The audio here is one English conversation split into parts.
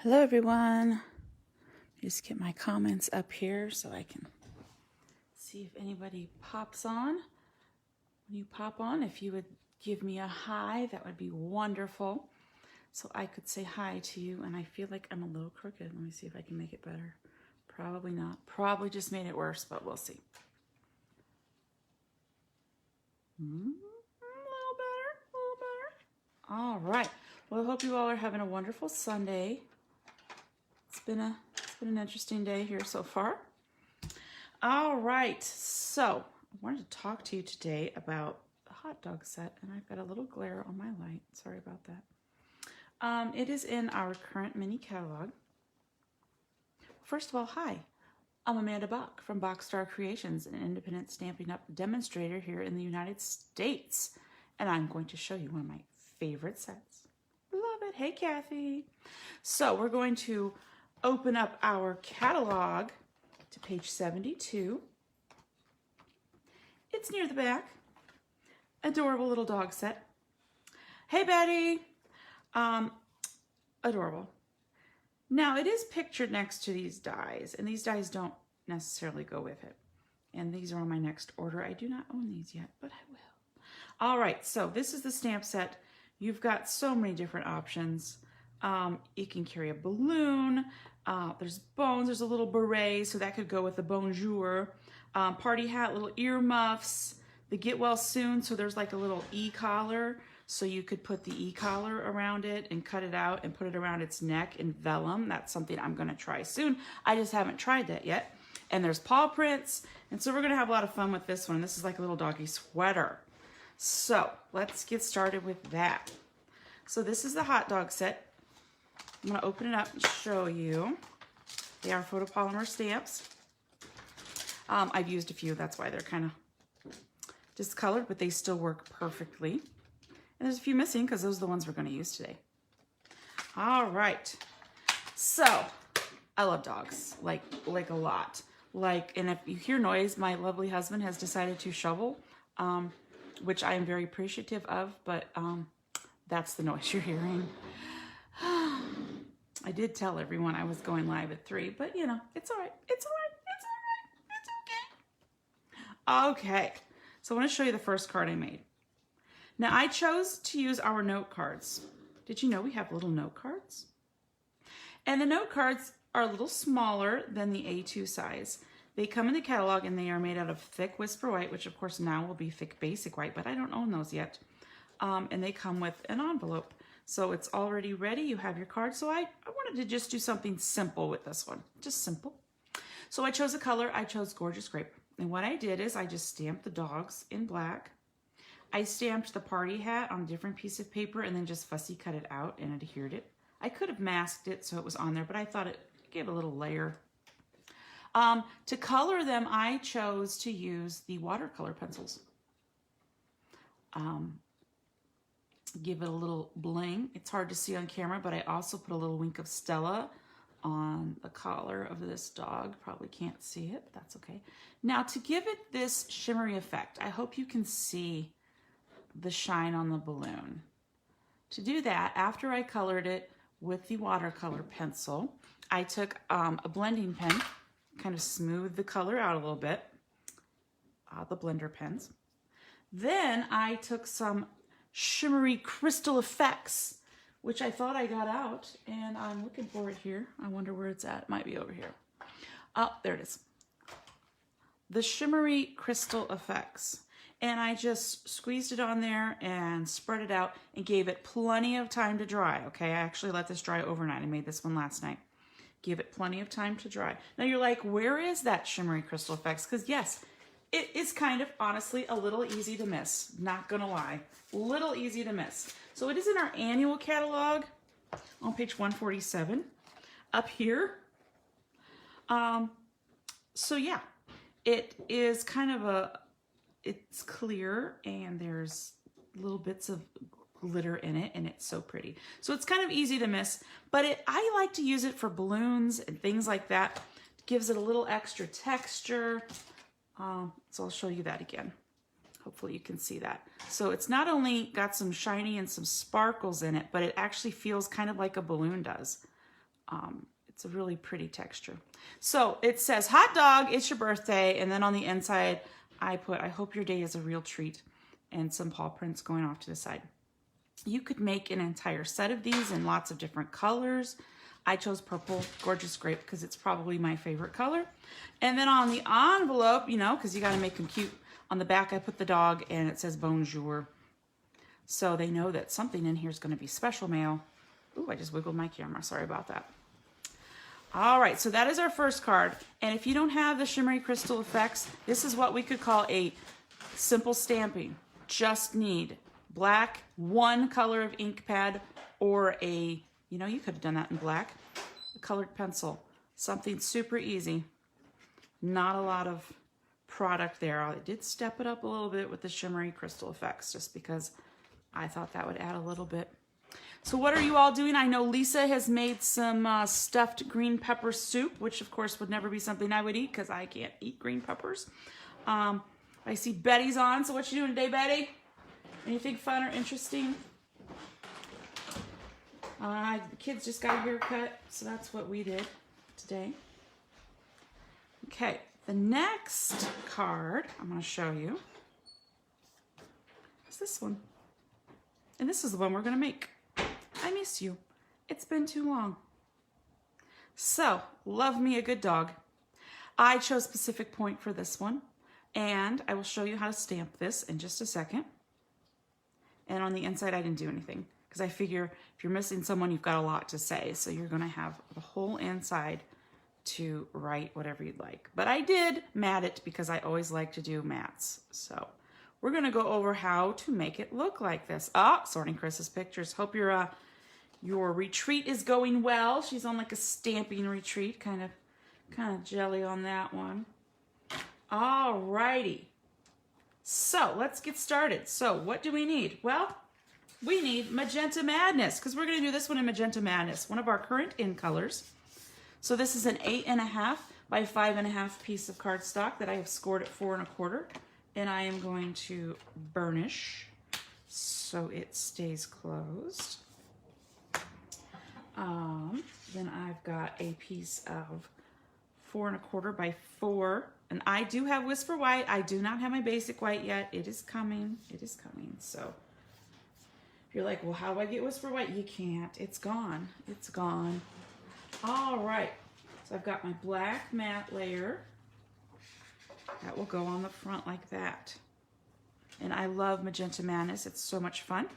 Hello everyone. Just get my comments up here so I can see if anybody pops on. When you pop on, if you would give me a hi, that would be wonderful. So I could say hi to you, and I feel like I'm a little crooked. Let me see if I can make it better. Probably not. Probably just made it worse, but we'll see. A little better, a little better. All right. Well, I hope you all are having a wonderful Sunday. It's been an interesting day here so far. All right, so I wanted to talk to you today about the hot dog set, and I've got a little glare on my light. Sorry about that. It is in our current mini catalog. First of all, hi. I'm Amanda Bach from Bachstar Creations, an independent Stampin' Up demonstrator here in the United States, and I'm going to show you one of my favorite sets. Love it. Hey, Kathy. So we're going to open up our catalog to page 72. It's near the back. Adorable little dog set. Hey, Betty. Adorable. Now, it is pictured next to these dies, and these dies don't necessarily go with it. And these are on my next order. I do not own these yet, but I will. All right, so this is the stamp set. You've got so many different options. You can carry a balloon. There's bones. There's a little beret, so that could go with the bonjour. Party hat, little earmuffs. The get well soon, so there's like a little e-collar. So you could put the e-collar around it and cut it out and put it around its neck in vellum. That's something I'm going to try soon. I just haven't tried that yet. And there's paw prints. And so we're going to have a lot of fun with this one. This is like a little doggy sweater. So let's get started with that. So this is the hot dog set. I'm going to open it up and show you. They are photopolymer stamps. I've used a few, that's why they're kind of discolored, but they still work perfectly. And there's a few missing because those are the ones we're going to use today. All right. So, I love dogs, like a lot. And if you hear noise, my lovely husband has decided to shovel, which I am very appreciative of, but that's the noise you're hearing. I did tell everyone I was going live at 3, but you know, it's all right. It's all right. It's all right. It's okay. Okay. So I want to show you the first card I made. Now I chose to use our note cards. Did you know we have little note cards? And the note cards are a little smaller than the A2 size. They come in the catalog and they are made out of thick Whisper White, which of course now will be thick Basic White, but I don't own those yet. And they come with an envelope. So it's already ready. You have your card. So I wanted to just do something simple with this one. Just simple. So I chose a color. I chose Gorgeous Grape. And what I did is I just stamped the dogs in black. I stamped the party hat on a different piece of paper and then just fussy cut it out and adhered it. I could have masked it so it was on there, but I thought it gave a little layer. To color them, I chose to use the watercolor pencils. Give it a little bling. It's hard to see on camera, but I also put a little wink of Stella on the collar of this dog. Probably can't see it. That's okay. Now to give it this shimmery effect, I hope you can see the shine on the balloon. To do that, after I colored it with the watercolor pencil, I took a blending pen, kind of smoothed the color out a little bit, the blender pens. Then I took some shimmery crystal effects, which I thought I got out, and I'm looking for it here. I wonder where it's at. It might be over here. Oh, there it is. The shimmery crystal effects. And I just squeezed it on there and spread it out and gave it plenty of time to dry. Okay, I actually let this dry overnight. I made this one last night. Give it plenty of time to dry. Now you're like, where is that shimmery crystal effects? Because yes, it is kind of, honestly, a little easy to miss. Not gonna lie. Little easy to miss. So it is in our annual catalog on page 147 up here. So yeah, it is kind of it's clear and there's little bits of glitter in it and it's so pretty. So it's kind of easy to miss, but I like to use it for balloons and things like that. It gives it a little extra texture. So I'll show you that again. Hopefully you can see that. So it's not only got some shiny and some sparkles in it, but it actually feels kind of like a balloon does. It's a really pretty texture. So it says, hot dog, it's your birthday. And then on the inside, I put, I hope your day is a real treat, and some paw prints going off to the side. You could make an entire set of these in lots of different colors. I chose purple, gorgeous grape, because it's probably my favorite color. And then on the envelope, you know, because you got to make them cute, on the back I put the dog, and it says bonjour. So they know that something in here is going to be special mail. Ooh, I just wiggled my camera. Sorry about that. All right, so that is our first card. And if you don't have the shimmery crystal effects, this is what we could call a simple stamping. Just need black, one color of ink pad, or a, you know, you could have done that in black, a colored pencil. Something super easy. Not a lot of product there. I did step it up a little bit with the shimmery crystal effects, just because I thought that would add a little bit. So what are you all doing? I know Lisa has made some stuffed green pepper soup, which of course would never be something I would eat because I can't eat green peppers. I see Betty's on. So what you doing today, Betty? Anything fun or interesting? The kids just got a haircut, so that's what we did today. Okay, the next card I'm going to show you is this one. And this is the one we're going to make. I miss you. It's been too long. So, love me a good dog. I chose Pacific Point for this one, and I will show you how to stamp this in just a second. And on the inside, I didn't do anything because I figure if you're missing someone, you've got a lot to say. So you're going to have the whole inside to write whatever you'd like. But I did mat it because I always like to do mats. So we're going to go over how to make it look like this. Sorting Chris's pictures. Hope your retreat is going well. She's on like a stamping retreat, kind of jelly on that one. All righty. So let's get started. So what do we need? Well, we need Magenta Madness because we're going to do this one in Magenta Madness, one of our current in colors. So this is an 8.5 by 5.5 piece of cardstock that I have scored at 4 1/4, and I am going to burnish so it stays closed. Then I've got a piece of 4 1/4 by 4, and I do have Whisper White. I do not have my basic white yet. It is coming. It is coming. So if you're like, well, how do I get Whisper White? You can't. It's gone. It's gone. All right. So I've got my black matte layer. That will go on the front like that. And I love Magenta Madness. It's so much fun.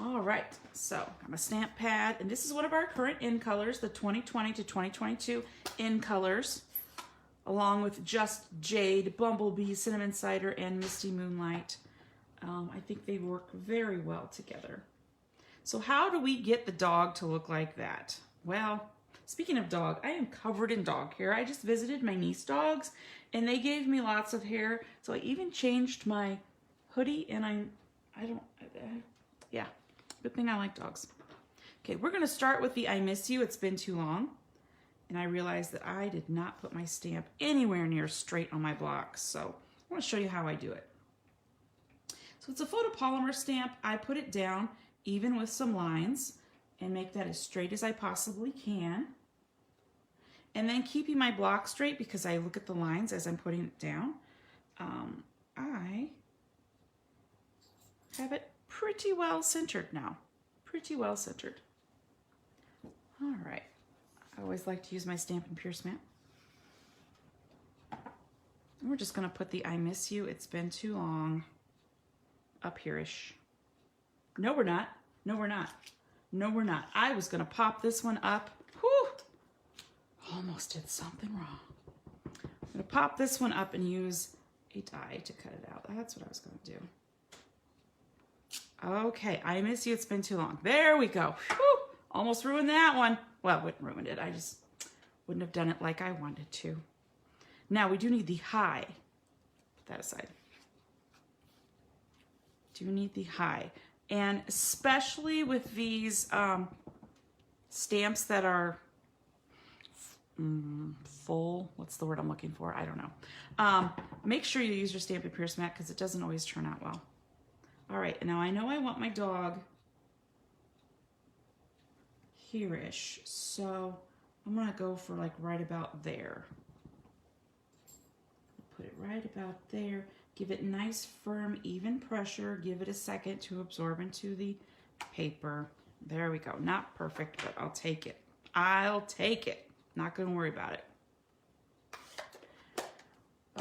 All right, so I'm a stamp pad, and this is one of our current in colors, the 2020 to 2022 in colors, along with Just Jade, Bumblebee, Cinnamon Cider, and Misty Moonlight. I think they work very well together. So how do we get the dog to look like that? Well, speaking of dog, I am covered in dog hair. I just visited my niece dogs, and they gave me lots of hair. So I even changed my hoodie, and yeah, good thing I like dogs. Okay, we're going to start with the I Miss You, It's Been Too Long. And I realized that I did not put my stamp anywhere near straight on my blocks. So I want to show you how I do it. So it's a photopolymer stamp. I put it down even with some lines and make that as straight as I possibly can. And then keeping my block straight because I look at the lines as I'm putting it down. I have it pretty well centered now. Pretty well centered. All right. I always like to use my Stampin' Pierce mat. And we're just going to put the I Miss You, It's Been Too Long up here-ish. No, we're not. No, we're not. No, we're not. I was going to pop this one up. Whew! Almost did something wrong. I'm going to pop this one up and use a die to cut it out. That's what I was going to do. Okay, I Miss You, It's Been Too Long. There we go. Whew! Almost ruined that one. Well, it ruined it. I just wouldn't have done it like I wanted to. Now, we do need the high. Put that aside. Do need the high. And especially with these stamps that are full, what's the word I'm looking for? I don't know. Make sure you use your Stampin' Pierce mat because it doesn't always turn out well. All right, now I know I want my dog here-ish. So I'm gonna go for like right about there. Put it right about there. Give it nice, firm, even pressure. Give it a second to absorb into the paper. There we go. Not perfect, but I'll take it. I'll take it. Not gonna worry about it.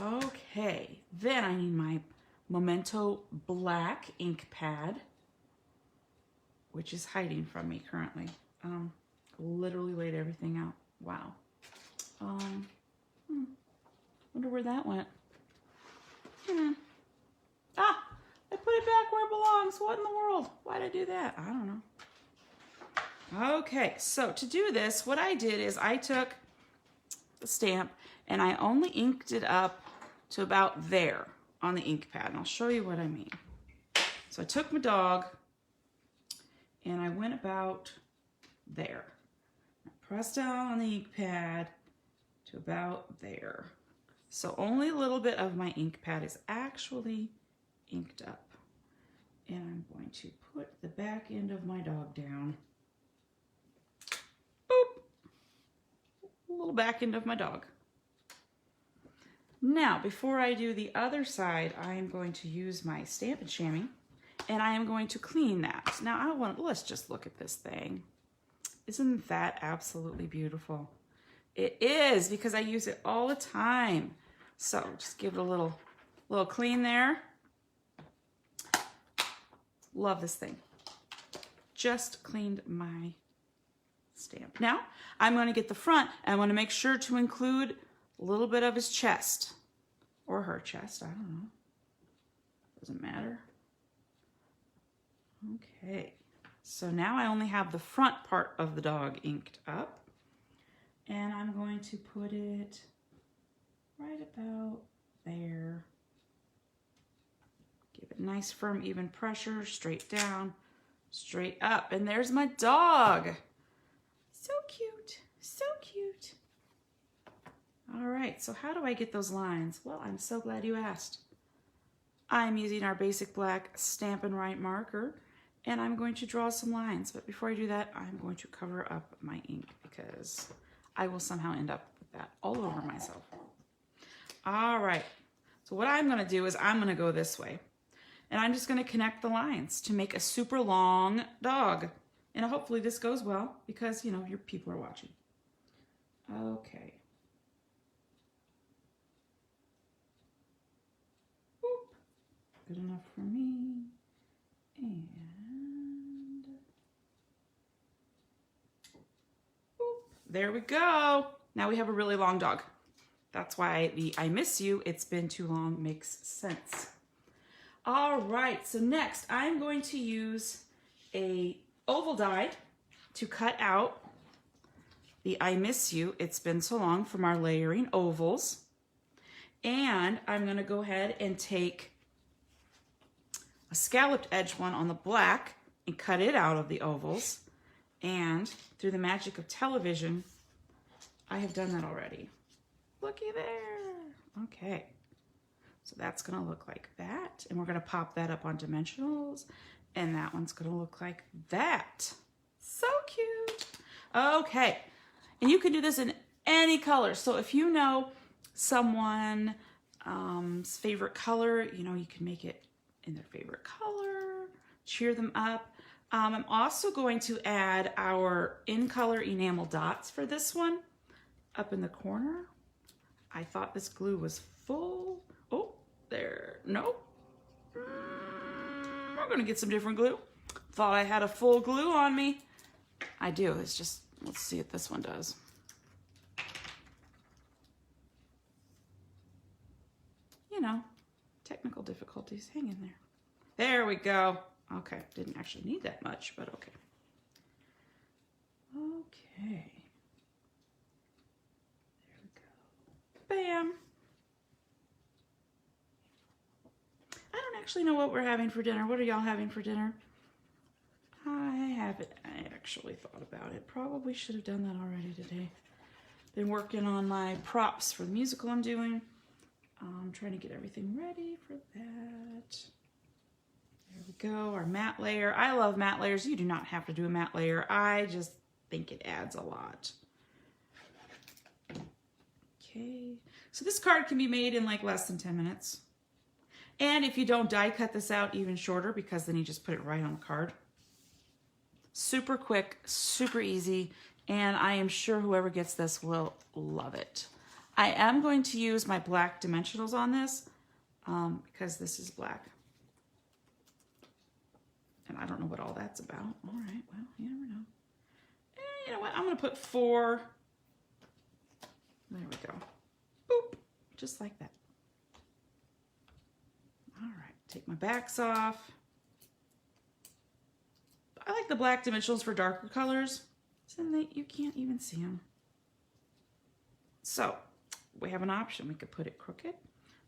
Okay, then I need my Memento black ink pad, which is hiding from me currently. Literally laid everything out. Wow. Wonder where that went. Ah, I put it back where it belongs. What in the world? Why'd I do that? I don't know. Okay, so to do this, what I did is I took the stamp and I only inked it up to about there on the ink pad. And I'll show you what I mean. So I took my dog and I went about there. I pressed down on the ink pad to about there. So only a little bit of my ink pad is actually inked up. And I'm going to put the back end of my dog down. Boop! A little back end of my dog. Now, before I do the other side, I am going to use my Stampin' Chamois, and I am going to clean that. Now, let's just look at this thing. Isn't that absolutely beautiful? It is, because I use it all the time. So just give it a little clean there. Love this thing. Just cleaned my stamp. Now, I'm going to get the front, and I'm going to make sure to include a little bit of his chest. Or her chest, I don't know. Doesn't matter. Okay. So now I only have the front part of the dog inked up. And I'm going to put it right about there. Give it nice, firm, even pressure. Straight down, straight up. And there's my dog. So cute. So cute. All right, so how do I get those lines? Well, I'm so glad you asked. I'm using our basic black Stampin' Right marker, and I'm going to draw some lines. But before I do that, I'm going to cover up my ink because I will somehow end up with that all over myself. All right, so what I'm gonna do is I'm gonna go this way, and I'm just gonna connect the lines to make a super long dog. And hopefully this goes well because, you know, your people are watching. Okay. Good enough for me. And boop, there we go. Now we have a really long dog. That's why the I miss you, it's been too long makes sense. All right, so next I'm going to use a oval die to cut out the I miss you, it's been so long from our layering ovals. And I'm gonna go ahead and take a scalloped edge one on the black and cut it out of the ovals. And through the magic of television, I have done that already. Looky there. Okay. So that's gonna look like that. And we're gonna pop that up on dimensionals. And that one's gonna look like that. So cute. Okay. And you can do this in any color. So if you know someone's favorite color, you know, you can make it in their favorite color, cheer them up. I'm also going to add our in color enamel dots for this one up in the corner. I thought this glue was full. Oh, there, nope. We're gonna get some different glue. Thought I had a full glue on me. I do, it's just, let's see if this one does. You know, technical difficulties, hang in there. There we go. Okay, didn't actually need that much, but okay. Okay. There we go. Bam. I don't actually know what we're having for dinner. What are y'all having for dinner? I haven't actually thought about it. Probably should have done that already today. Been working on my props for the musical I'm doing. I'm trying to get everything ready for that. There we go, our matte layer. I love matte layers. You do not have to do a matte layer. I just think it adds a lot. Okay, so this card can be made in like less than 10 minutes. And if you don't die cut this out, even shorter, because then you just put it right on the card. Super quick, super easy, and I am sure whoever gets this will love it. I am going to use my black dimensionals on this because this is black. And I don't know what all that's about. All right, well, you never know. You know what? I'm going to put 4. There we go. Boop. Just like that. All right, take my backs off. I like the black dimensionals for darker colors, so that you can't even see them. So we have an option. We could put it crooked.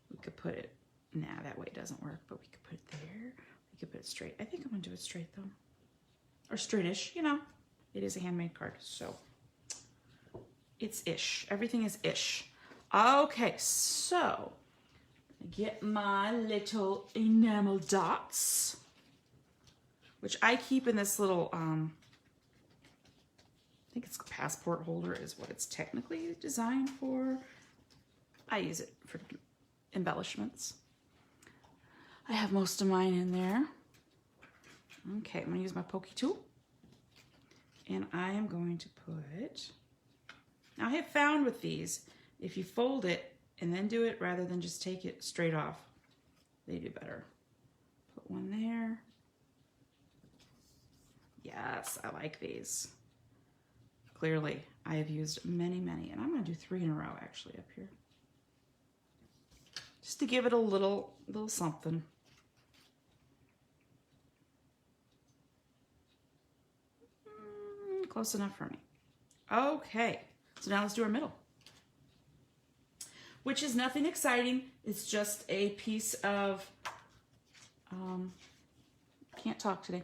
We could put it, nah, that way it doesn't work, but we could put it there. We could put it straight. I think I'm gonna do it straight though. Or straightish, you know. It is a handmade card, so it's ish. Everything is ish. Okay, so get my little enamel dots, which I keep in this little, I think it's a passport holder is what it's technically designed for. I use it for embellishments. I have most of mine in there. Okay, I'm gonna use my pokey tool. And I am going to put, now I have found with these, if you fold it and then do it rather than just take it straight off, they do better. Put one there. Yes, I like these. Clearly, I have used many, many, and I'm gonna do 3 in a row actually up here. Just to give it a little something. Close enough for me. Okay, so now let's do our middle, which is nothing exciting. It's just a piece of, can't talk today.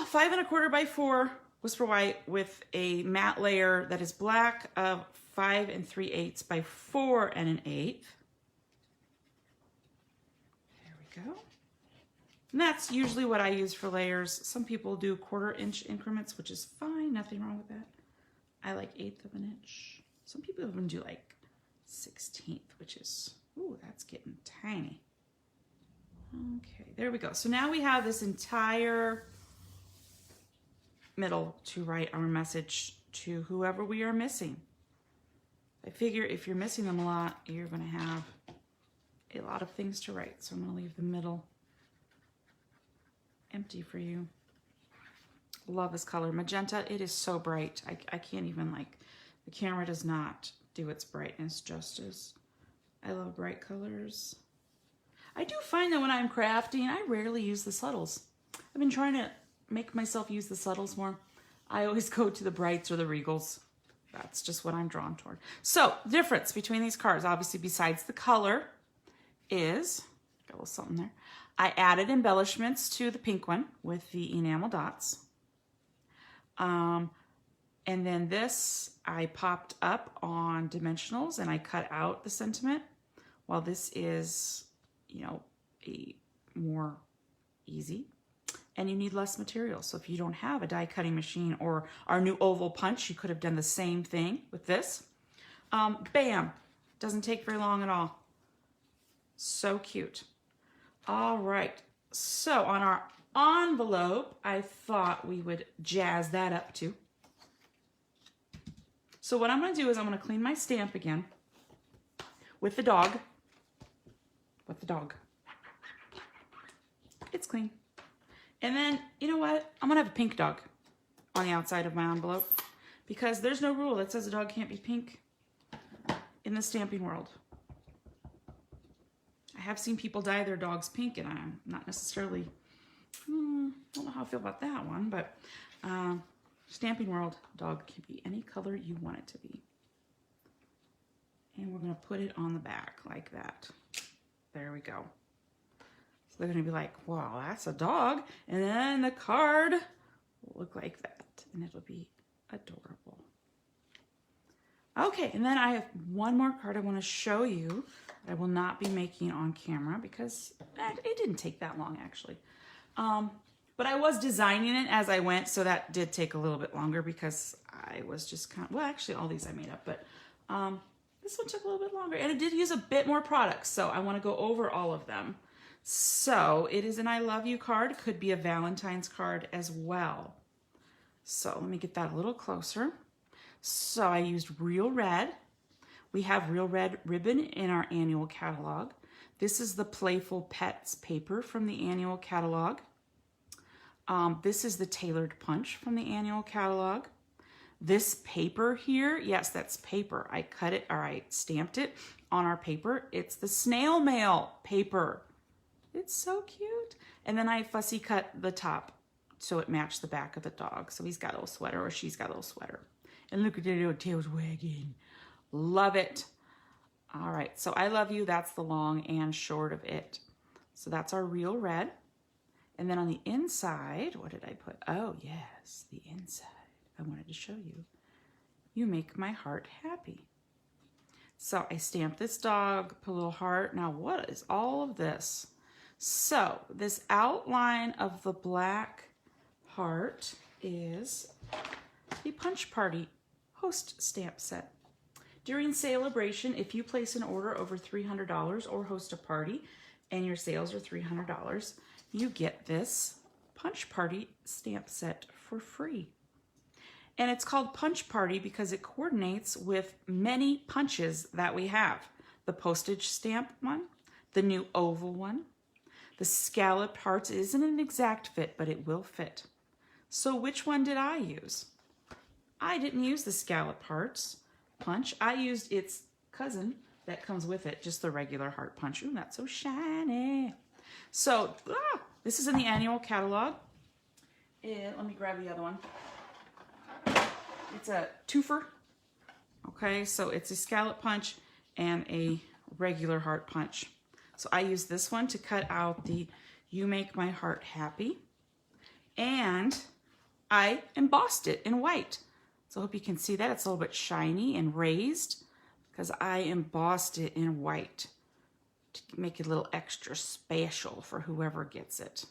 5 1/4 by 4 whisper white with a matte layer that is black of 5 3/8 by 4 1/8. There we go. And that's usually what I use for layers. Some people do 1/4 inch increments, which is fine, nothing wrong with that. I like 1/8 of an inch. Some people even do like 1/16, which is, ooh, that's getting tiny. Okay, there we go. So now we have this entire middle to write our message to whoever we are missing. I figure if you're missing them a lot, you're gonna have a lot of things to write. So I'm gonna leave the middle empty for you. Love this color. Magenta, it is so bright. I can't even, like, the camera does not do its brightness justice. I love bright colors. I do find that when I'm crafting, I rarely use the subtles. I've been trying to make myself use the subtles more. I always go to the brights or the regals. That's just what I'm drawn toward. So, difference between these cards, obviously besides the color, is, got a little something there. I added embellishments to the pink one with the enamel dots. And then this, I popped up on dimensionals and I cut out the sentiment, while this is, you know, a more easy. And you need less material. So if you don't have a die cutting machine or our new oval punch, you could have done the same thing with this. Bam, doesn't take very long at all. So cute. All right, so on our envelope, I thought we would jazz that up too. So what I'm gonna do is I'm gonna clean my stamp again with the dog. With the dog. It's clean. And then, you know what? I'm gonna have a pink dog on the outside of my envelope because there's no rule that says a dog can't be pink in the stamping world. I have seen people dye their dogs pink, and I'm not necessarily, I don't know how I feel about that one, but stamping world, dog can be any color you want it to be. And we're gonna put it on the back like that. There we go. So they're gonna be like, wow, that's a dog. And then the card will look like that, and it'll be adorable. Okay, and then I have one more card I wanna show you that I will not be making on camera because it didn't take that long actually. But I was designing it as I went, so that did take a little bit longer because I was just kind of, well, actually all these I made up, but this one took a little bit longer. And it did use a bit more products, so I want to go over all of them. So it is an I love you card. Could be a Valentine's card as well. So let me get that a little closer. So I used Real Red. We have Real Red ribbon in our annual catalog. This is the Playful Pets paper from the annual catalog. This is the Tailored Punch from the annual catalog. This paper here, yes, that's paper. I cut it, or I stamped it on our paper. It's the Snail Mail paper. It's so cute. And then I fussy cut the top so it matched the back of the dog. So he's got a little sweater, or she's got a little sweater. And look at their little tails wagging. Love it. All right, so I love you. That's the long and short of it. So that's our Real Red. And then on the inside, what did I put? Oh, yes, the inside. I wanted to show you. You make my heart happy. So I stamped this dog, put a little heart. Now, what is all of this? So this outline of the black heart is the Punch Party host stamp set. During celebration, if you place an order over $300 or host a party and your sales are $300, you get this Punch Party stamp set for free. And it's called Punch Party because it coordinates with many punches that we have. The postage stamp one, the new oval one, the scalloped hearts. It isn't an exact fit, but it will fit. So which one did I use? I didn't use the scalloped hearts punch. I used its cousin that comes with it, just the regular heart punch. Ooh, that's so shiny. So this is in the annual catalog. Let me grab the other one. It's a twofer. Okay, so it's a scallop punch and a regular heart punch. So I use this one to cut out the You Make My Heart Happy. And I embossed it in white. So I hope you can see that. It's a little bit shiny and raised because I embossed it in white to make it a little extra special for whoever gets it.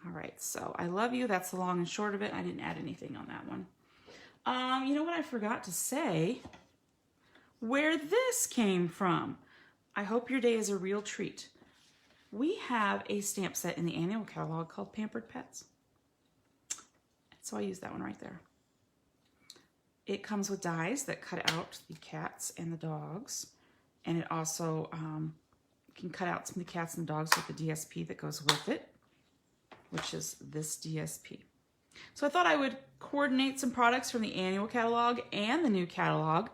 All right, so I love you. That's the long and short of it. I didn't add anything on that one. You know what I forgot to say? Where this came from. I hope your day is a real treat. We have a stamp set in the annual catalog called Pampered Pets. So I use that one right there. It comes with dies that cut out the cats and the dogs. And it also can cut out some of the cats and the dogs with the DSP that goes with it, which is this DSP. So I thought I would coordinate some products from the annual catalog and the new catalog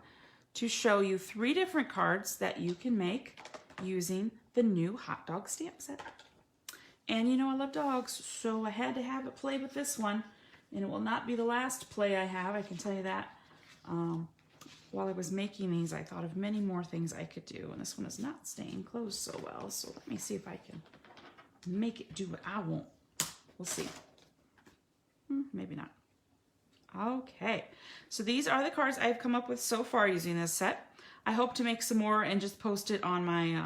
to show you 3 different cards that you can make using the new hot dog stamp set. And you know I love dogs, so I had to have it play with this one. And it will not be the last play I have, I can tell you that. While I was making these, I thought of many more things I could do. And this one is not staying closed so well. So let me see if I can make it do what I want. We'll see. Maybe not. Okay, so these are the cards I've come up with so far using this set. I hope to make some more and just post it on my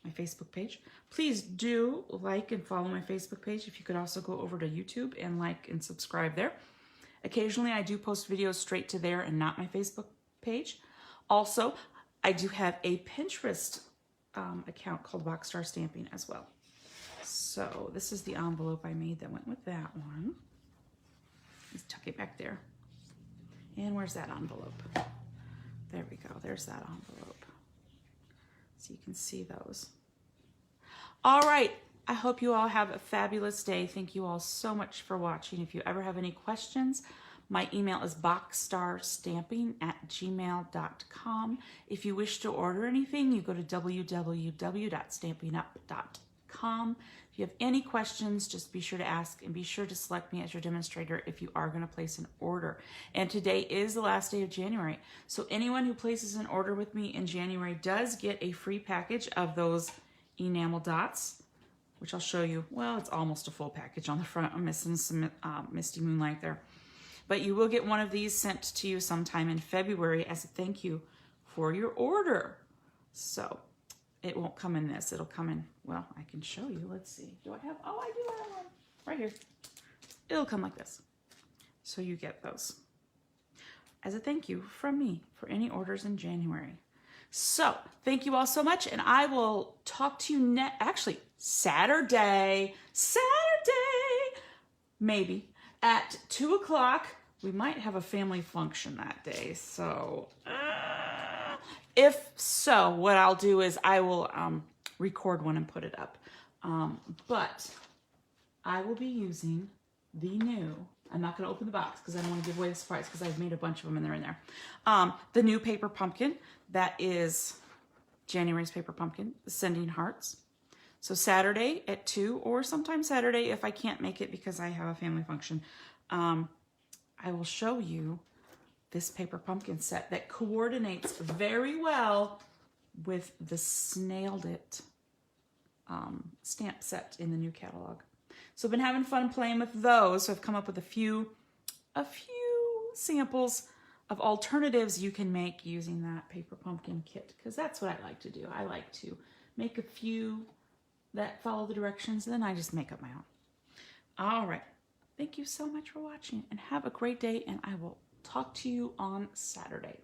my Facebook page. Please do like and follow my Facebook page. If you could also go over to YouTube and like and subscribe there. Occasionally I do post videos straight to there and not my Facebook page. Also, I do have a Pinterest account called Rockstar Stamping as well. So this is the envelope I made that went with that one. Let's tuck it back there. And where's that envelope? There we go. There's that envelope. So you can see those. All right. I hope you all have a fabulous day. Thank you all so much for watching. If you ever have any questions, my email is boxstarstamping@gmail.com. If you wish to order anything, you go to www.stampinup.com. If you have any questions, just be sure to ask and be sure to select me as your demonstrator if you are going to place an order. And today is the last day of January. So anyone who places an order with me in January does get a free package of those enamel dots, which I'll show you. Well, it's almost a full package on the front. I'm missing some Misty Moonlight there. But you will get one of these sent to you sometime in February as a thank you for your order. So it won't come in this. It'll come in, well, I can show you. Let's see. Do I have, oh, I do have one right right here. It'll come like this. So you get those as a thank you from me for any orders in January. So thank you all so much, and I will talk to you actually Saturday, maybe at 2 o'clock. We might have a family function that day. So if so, what I'll do is I will record one and put it up. But I will be using the new, I'm not going to open the box because I don't want to give away the surprise because I've made a bunch of them and they're in there. The new paper pumpkin, that is January's paper pumpkin, Sending Hearts. So Saturday at 2, or sometimes Saturday if I can't make it because I have a family function, I will show you this paper pumpkin set that coordinates very well with the Snailed It stamp set in the new catalog. So I've been having fun playing with those. So I've come up with a few samples of alternatives you can make using that paper pumpkin kit, because that's what I like to do. I like to make a few that follow the directions, and then I just make up my own. All right. Thank you so much for watching, and have a great day, and I will talk to you on Saturday.